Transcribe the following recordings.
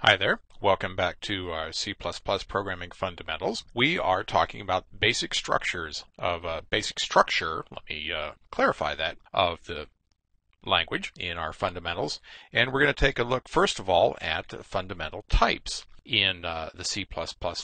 Hi there. Welcome back to C++ Programming Fundamentals. We are talking about basic structures of basic structure, let me clarify that, of the language in our fundamentals. And we're going to take a look, first of all, at fundamental types in the C++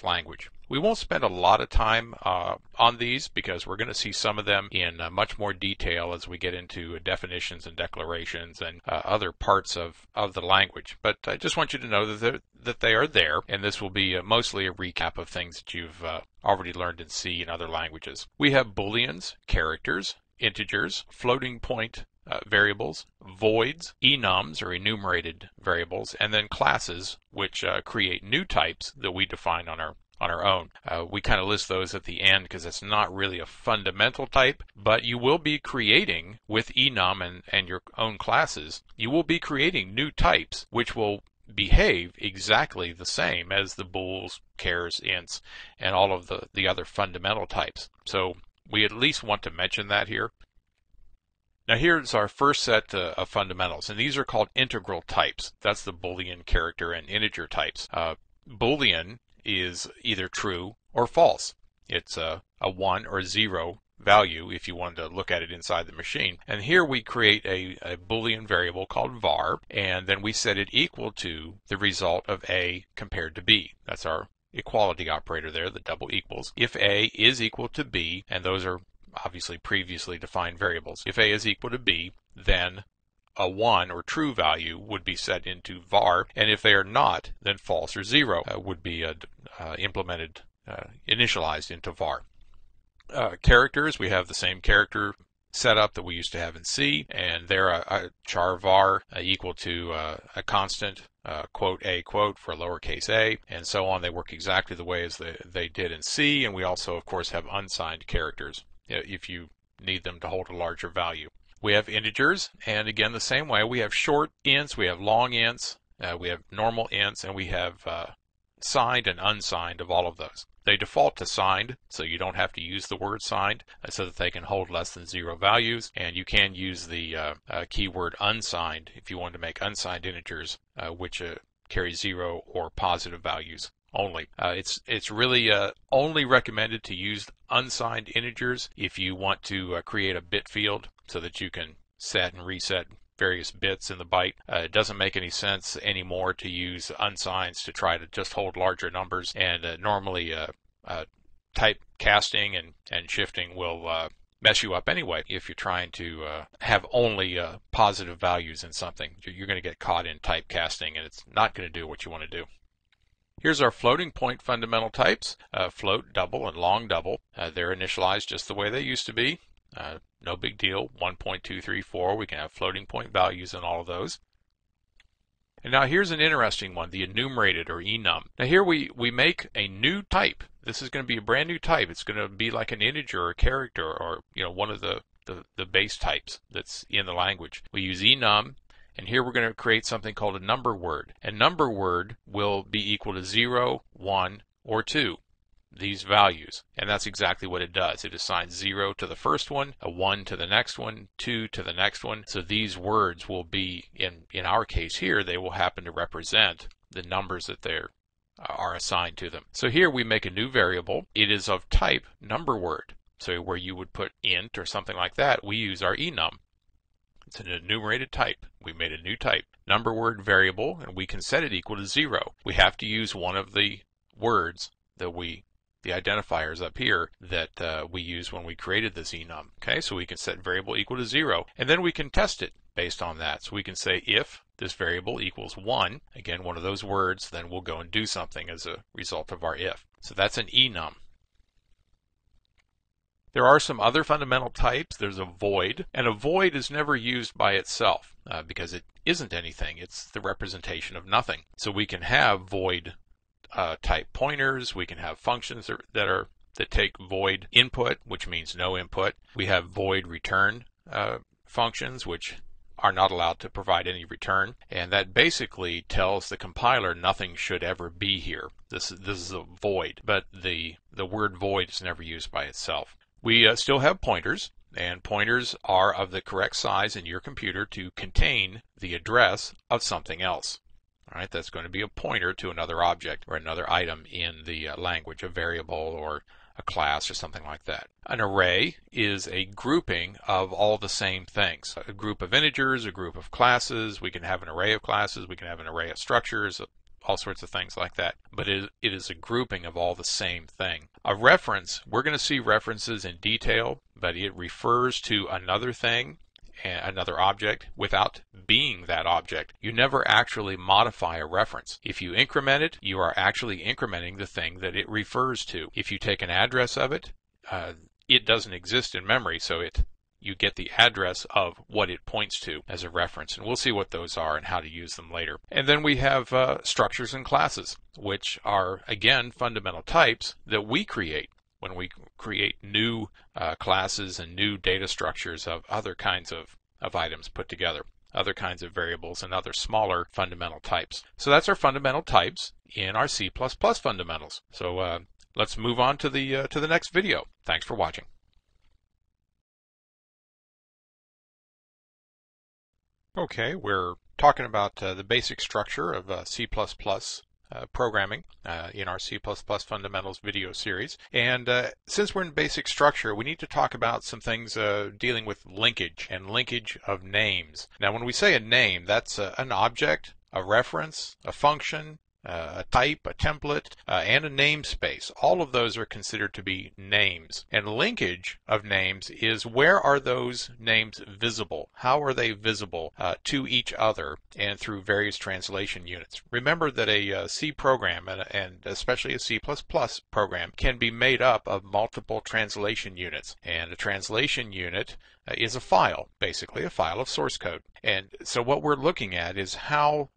language. We won't spend a lot of time on these because we're going to see some of them in much more detail as we get into definitions and declarations and other parts of the language. But I just want you to know that they are there, and this will be mostly a recap of things that you've already learned in C and other languages. We have booleans, characters, integers, floating point variables, voids, enums or enumerated variables, and then classes which create new types that we define on our own. We kind of list those at the end because it's not really a fundamental type, but you will be creating with enum and your own classes, you will be creating new types which will behave exactly the same as the bools, chars, ints, and all of the other fundamental types. So we at least want to mention that here. Now here's our first set of fundamentals, and these are called integral types. That's the Boolean, character, and integer types. Boolean is either true or false. It's a 1 or 0 value if you wanted to look at it inside the machine. And here we create a Boolean variable called var, and then we set it equal to the result of A compared to B. That's our equality operator there, the double equals. If A is equal to B, and those are obviously previously defined variables. If A is equal to B, then a 1 or true value would be set into var, and if they are not, then false or 0 would be implemented, initialized into var. Characters, we have the same character setup that we used to have in C, and they're a char var equal to a constant, quote a quote for lowercase a, and so on. They work exactly the way as they did in C, and we also, of course, have unsigned characters if you need them to hold a larger value. We have integers, and again the same way. We have short ints, we have long ints, we have normal ints, and we have signed and unsigned of all of those. They default to signed, so you don't have to use the word signed, so that they can hold less than 0 values, and you can use the keyword unsigned if you want to make unsigned integers which carry 0 or positive values only. It's really only recommended to use unsigned integers if you want to create a bit field so that you can set and reset various bits in the byte. It doesn't make any sense anymore to use unsigns to try to just hold larger numbers, and normally type casting and shifting will mess you up anyway. If you're trying to have only positive values in something, you're going to get caught in typecasting, and it's not going to do what you want to do. Here's our floating point fundamental types, float, double, and long double. They're initialized just the way they used to be. No big deal, 1, 2, 3, 4. We can have floating point values in all of those. And now here's an interesting one, the enumerated or enum. Now here we make a new type. This is going to be a brand new type. It's going to be like an integer or a character or one of the base types that's in the language. We use enum. And here we're going to create something called a number word. And number word will be equal to 0, 1, or 2, these values. And that's exactly what it does. It assigns 0 to the first one, a 1 to the next one, 2 to the next one. So these words will be, in our case here, they will happen to represent the numbers that are assigned to them. So here we make a new variable. It is of type number word. So where you would put int or something like that, we use our enum. It's an enumerated type. We made a new type, number word variable, and we can set it equal to 0. We have to use one of the words that the identifiers up here that we used when we created this enum. Okay, so we can set variable equal to 0, and then we can test it based on that. So we can say if this variable equals 1, again one of those words, then we'll go and do something as a result of our if. So that's an enum. There are some other fundamental types. There's a void, and a void is never used by itself because it isn't anything. It's the representation of nothing. So we can have void type pointers. We can have functions that take void input, which means no input. We have void return functions, which are not allowed to provide any return, and that basically tells the compiler nothing should ever be here. This is a void, but the word void is never used by itself. We still have pointers, and pointers are of the correct size in your computer to contain the address of something else. All right, that's going to be a pointer to another object or another item in the language, a variable or a class or something like that. An array is a grouping of all the same things. A group of integers, a group of classes. We can have an array of classes. We can have an array of structures, all sorts of things like that. But it is a grouping of all the same thing. A reference, we're going to see references in detail, but it refers to another thing, another object, without being that object. You never actually modify a reference. If you increment it, you are actually incrementing the thing that it refers to. If you take an address of it, it doesn't exist in memory, so you get the address of what it points to as a reference, and we'll see what those are and how to use them later. And then we have structures and classes, which are, again, fundamental types that we create when we create new classes and new data structures of other kinds of items put together, other kinds of variables and other smaller fundamental types. So that's our fundamental types in our C++ fundamentals. So let's move on to the next video. Thanks for watching. Okay, we're talking about the basic structure of C++ programming in our C++ Fundamentals video series. And since we're in basic structure, we need to talk about some things dealing with linkage and linkage of names. Now, when we say a name, that's an object, a reference, a function, a type, a template, and a namespace. All of those are considered to be names. And linkage of names is where are those names visible? How are they visible to each other and through various translation units? Remember that a C program, and especially a C++ program, can be made up of multiple translation units. And a translation unit is a file, basically a file of source code. And so what we're looking at is how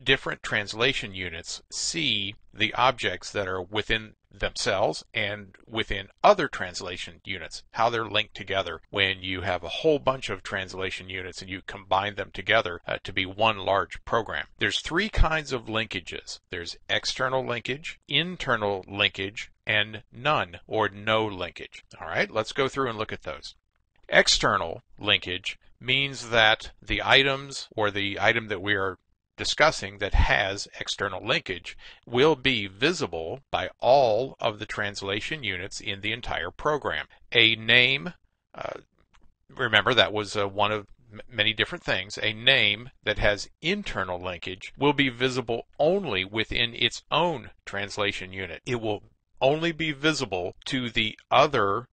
different translation units see the objects that are within themselves and within other translation units, how they're linked together when you have a whole bunch of translation units and you combine them together to be one large program. There's three kinds of linkages. There's external linkage, internal linkage, and none or no linkage. All right, let's go through and look at those. External linkage means that the items or the item that we are discussing that has external linkage will be visible by all of the translation units in the entire program. A name, remember that was one of many different things. A name that has internal linkage will be visible only within its own translation unit. It will only be visible to the other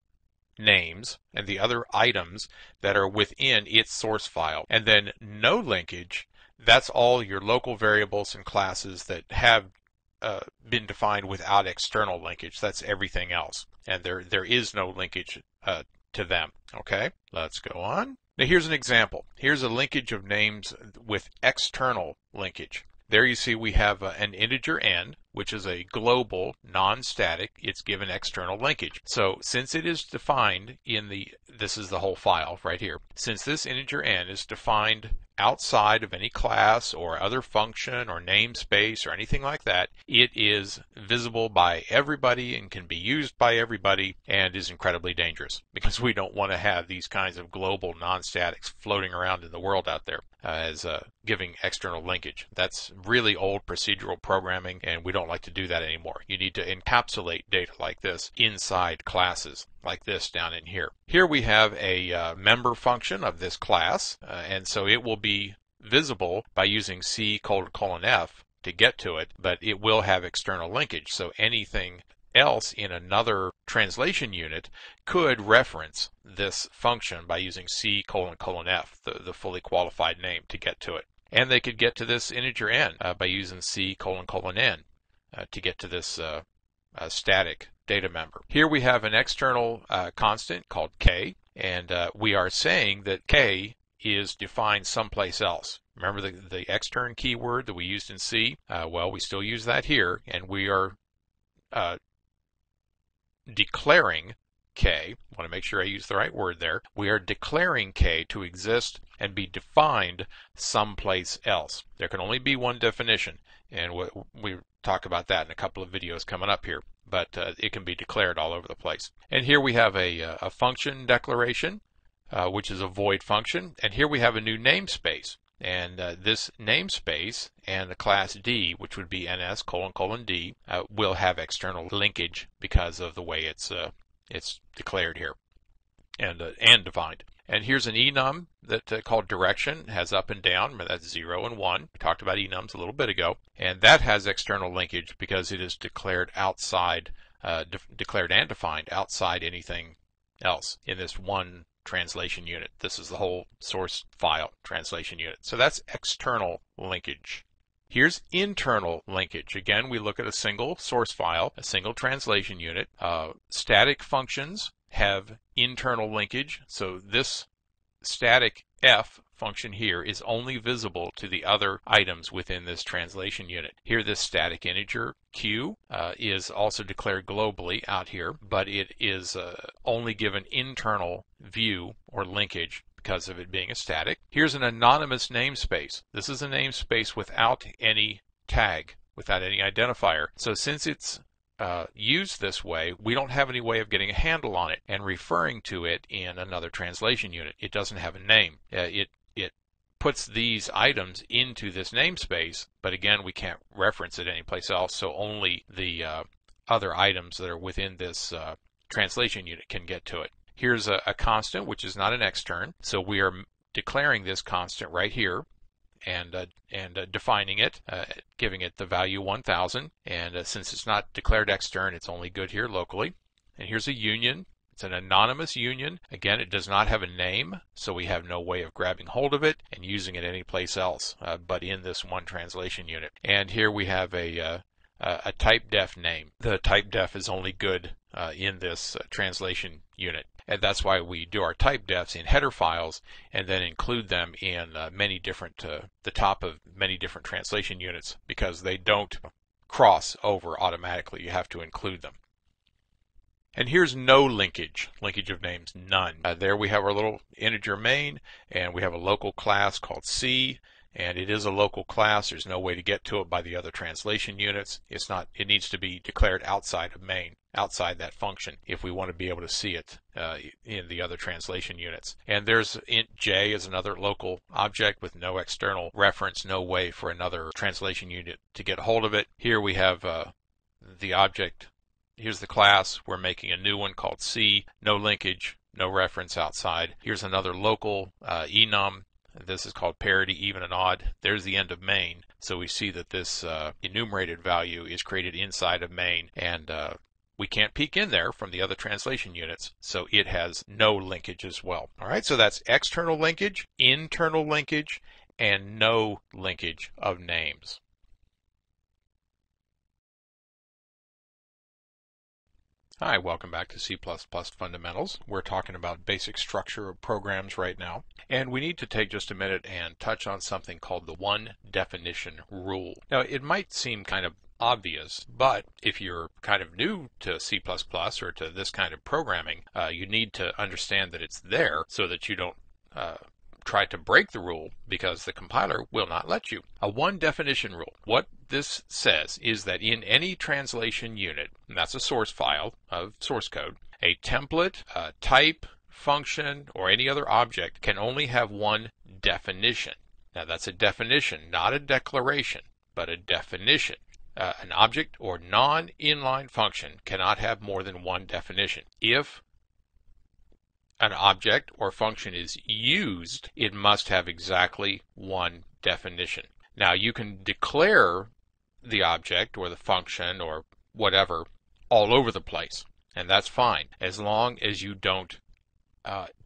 names and the other items that are within its source file. And then no linkage, that's all your local variables and classes that have been defined without external linkage. That's everything else. And there is no linkage to them. Okay, let's go on. Now here's an example. Here's a linkage of names with external linkage. There you see we have an integer n, which is a global, non-static. It's given external linkage. So since it is defined this is the whole file right here. Since this integer n is defined outside of any class or other function or namespace or anything like that, it is visible by everybody and can be used by everybody and is incredibly dangerous because we don't want to have these kinds of global non-statics floating around in the world out there as giving external linkage. That's really old procedural programming and we don't like to do that anymore. You need to encapsulate data like this inside classes like this down in here. Here we have a member function of this class and so it will be visible by using C::F to get to it, but it will have external linkage. So anything else in another translation unit could reference this function by using C::F, the fully qualified name, to get to it. And they could get to this integer n by using C::N to get to this static data member. Here we have an external constant called k, and we are saying that k is defined someplace else. Remember the extern keyword that we used in C? Well, we still use that here, and we are declaring k. I want to make sure I use the right word there. We are declaring k to exist and be defined someplace else. There can only be one definition, and we talk about that in a couple of videos coming up here, but it can be declared all over the place. And here we have a function declaration, which is a void function, and here we have a new namespace. And this namespace and the class D, which would be ns::D, will have external linkage because of the way it's declared here and defined. And here's an enum that called direction, has up and down, that's 0 and 1. We talked about enums a little bit ago. And that has external linkage because it is declared outside, declared and defined outside anything else in this one translation unit. This is the whole source file translation unit. So that's external linkage. Here's internal linkage. Again, we look at a single source file, a single translation unit. Static functions have internal linkage, so this static f function here is only visible to the other items within this translation unit. Here this static integer q is also declared globally out here, but it is only given internal view or linkage because of it being a static. Here's an anonymous namespace. This is a namespace without any tag, without any identifier. So since it's used this way, we don't have any way of getting a handle on it and referring to it in another translation unit. It doesn't have a name. It puts these items into this namespace, but again, we can't reference it anyplace else, so only the other items that are within this translation unit can get to it. Here's a constant, which is not an extern, so we are declaring this constant right here and defining it, giving it the value 1000, and since it's not declared extern, it's only good here locally. And here's a union. It's an anonymous union. Again, it does not have a name, so we have no way of grabbing hold of it and using it anyplace else but in this one translation unit. And here we have a typedef name. The typedef is only good in this translation unit. And that's why we do our typedefs in header files and then include them in many different, the top of many different translation units, because they don't cross over automatically. You have to include them. And here's no linkage, linkage of names, none. There we have our little integer main, and we have a local class called C, and it is a local class. There's no way to get to it by the other translation units. It needs to be declared outside of main, outside that function, if we want to be able to see it in the other translation units. And there's int j is another local object with no external reference, no way for another translation unit to get a hold of it. Here we have the object. Here's the class. We're making a new one called C, no linkage, no reference outside. Here's another local enum. This is called parity, even and odd. There's the end of main. So we see that this enumerated value is created inside of main, and we can't peek in there from the other translation units, so it has no linkage as well. All right, so that's external linkage, internal linkage, and no linkage of names. Hi, welcome back to C++ Fundamentals. We're talking about basic structure of programs right now, and we need to take just a minute and touch on something called the one definition rule. Now, it might seem kind of obvious, but if you're kind of new to C++ or to this kind of programming, you need to understand that it's there so that you don't try to break the rule, because the compiler will not let you. A one definition rule. What this says is that in any translation unit, and that's a source file of source code, a template, a type, function, or any other object can only have one definition. Now that's a definition, not a declaration, but a definition. An object or non-inline function cannot have more than one definition. If an object or function is used, it must have exactly one definition. Now you can declare the object or the function or whatever all over the place, and that's fine as long as you don't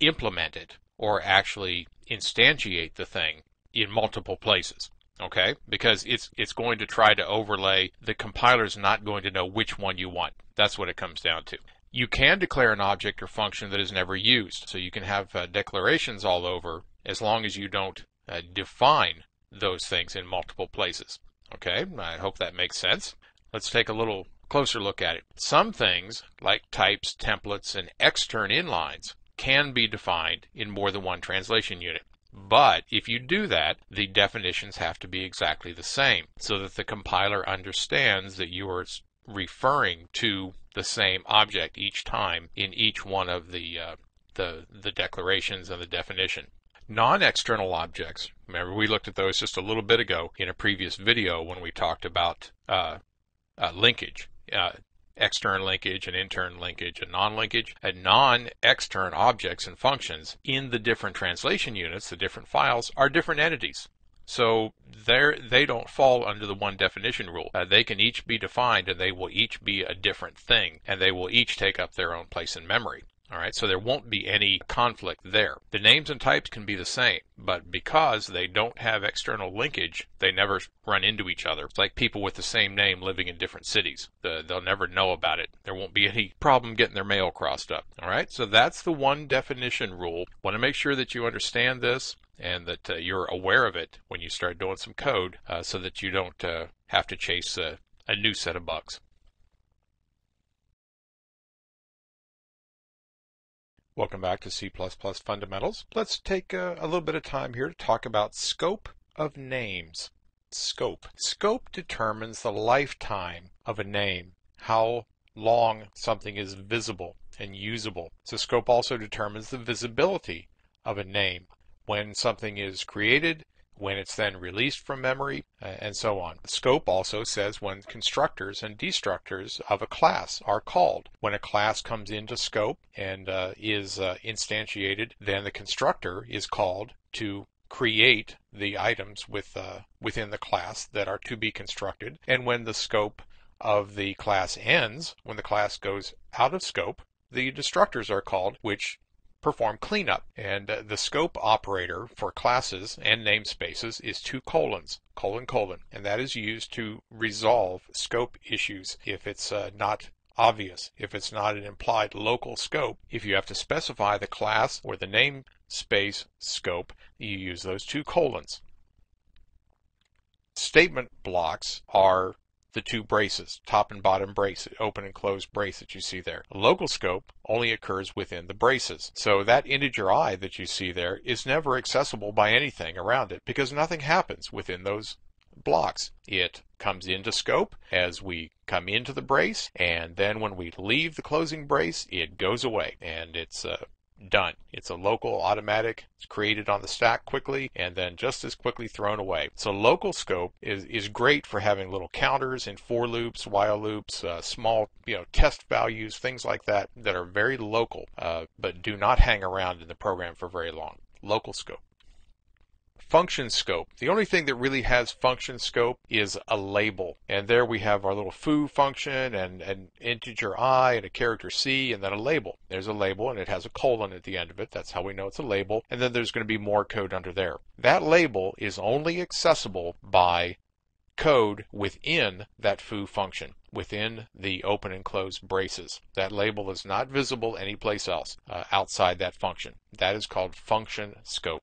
implement it or actually instantiate the thing in multiple places. Okay, because it's going to try to overlay. The compiler's not going to know which one you want. That's what it comes down to. You can declare an object or function that is never used. So you can have declarations all over as long as you don't define those things in multiple places. Okay, I hope that makes sense. Let's take a little closer look at it. Some things, like types, templates, and extern inlines, can be defined in more than one translation unit. But if you do that, the definitions have to be exactly the same so that the compiler understands that you are referring to the same object each time in each one of the declarations and the definition. Non-external objects, remember we looked at those just a little bit ago in a previous video when we talked about linkage. Extern linkage and intern linkage and non-linkage, and non-extern objects and functions in the different translation units, the different files, are different entities. So they don't fall under the one definition rule. They can each be defined and they will each be a different thing, and they will each take up their own place in memory. All right, so there won't be any conflict there. The names and types can be the same, but because they don't have external linkage, they never run into each other. It's like people with the same name living in different cities. They'll never know about it. There won't be any problem getting their mail crossed up. All right, so that's the one definition rule. Want to make sure that you understand this and that you're aware of it when you start doing some code so that you don't have to chase a new set of bugs. Welcome back to C++ Fundamentals. Let's take a little bit of time here to talk about scope of names. Scope. Scope determines the lifetime of a name, how long something is visible and usable. So scope also determines the visibility of a name, when something is created, when it's then released from memory, and so on. Scope also says when constructors and destructors of a class are called. When a class comes into scope and is instantiated, then the constructor is called to create the items within the class that are to be constructed. And when the scope of the class ends, when the class goes out of scope, the destructors are called, which perform cleanup. And the scope operator for classes and namespaces is 2 colons, colon, colon, and that is used to resolve scope issues if it's not obvious, if it's not an implied local scope. If you have to specify the class or the namespace scope, you use those 2 colons. Statement blocks are the 2 braces, top and bottom brace, open and close brace that you see there. A local scope only occurs within the braces. So that integer I that you see there is never accessible by anything around it because nothing happens within those blocks. It comes into scope as we come into the brace, and then when we leave the closing brace, it goes away and it's done. It's a local automatic. It's created on the stack quickly and then just as quickly thrown away. So local scope is great for having little counters and for loops, while loops, small test values, things like that that are very local but do not hang around in the program for very long. Local scope. Function scope. The only thing that really has function scope is a label. And there we have our little foo function and an integer I and a character C and then a label. There's a label and it has a colon at the end of it. That's how we know it's a label. And then there's going to be more code under there. That label is only accessible by code within that foo function, within the open and close braces. That label is not visible anyplace else outside that function. That is called function scope.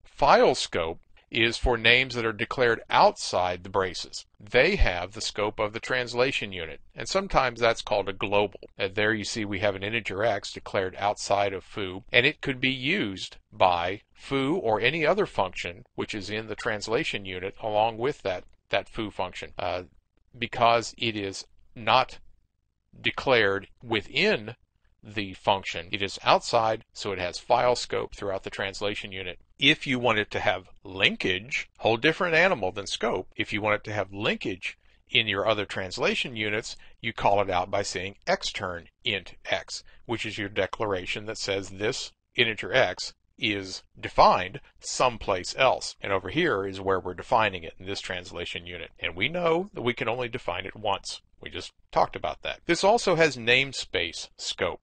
File scope is for names that are declared outside the braces. They have the scope of the translation unit, and sometimes that's called a global. And there you see we have an integer x declared outside of foo, and it could be used by foo or any other function which is in the translation unit along with that foo function, because it is not declared within the function. It is outside, so it has file scope throughout the translation unit. If you want it to have linkage, whole different animal than scope. If you want it to have linkage in your other translation units, you call it out by saying extern int x, which is your declaration that says this integer x is defined someplace else. And over here is where we're defining it in this translation unit. And we know that we can only define it once. We just talked about that. This also has namespace scope.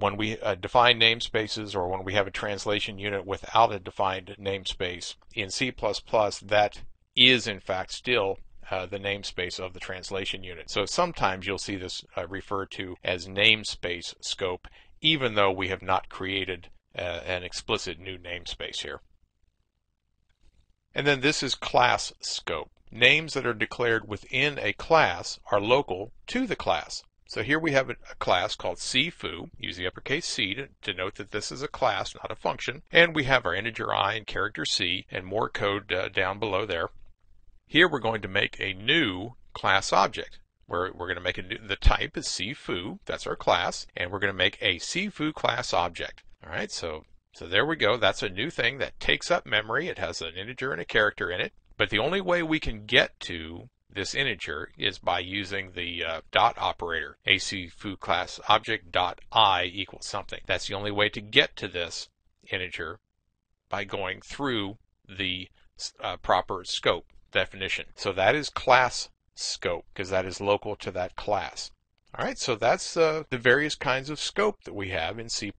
When we define namespaces, or when we have a translation unit without a defined namespace in C++, that is in fact still the namespace of the translation unit. So sometimes you'll see this referred to as namespace scope, even though we have not created an explicit new namespace here. And then this is class scope. Names that are declared within a class are local to the class. So here we have a class called cfoo, use the uppercase C to denote that this is a class, not a function. And we have our integer I and character C and more code down below there. Here we're going to make a new class object. We're going to make the type is cfoo, that's our class, and we're going to make a cfoo class object. All right, so So there we go. That's a new thing that takes up memory. It has an integer and a character in it. But the only way we can get to this integer is by using the dot operator. AC foo class object dot I equals something. That's the only way to get to this integer, by going through the proper scope definition. So that is class scope, because that is local to that class. All right, so that's the various kinds of scope that we have in C++.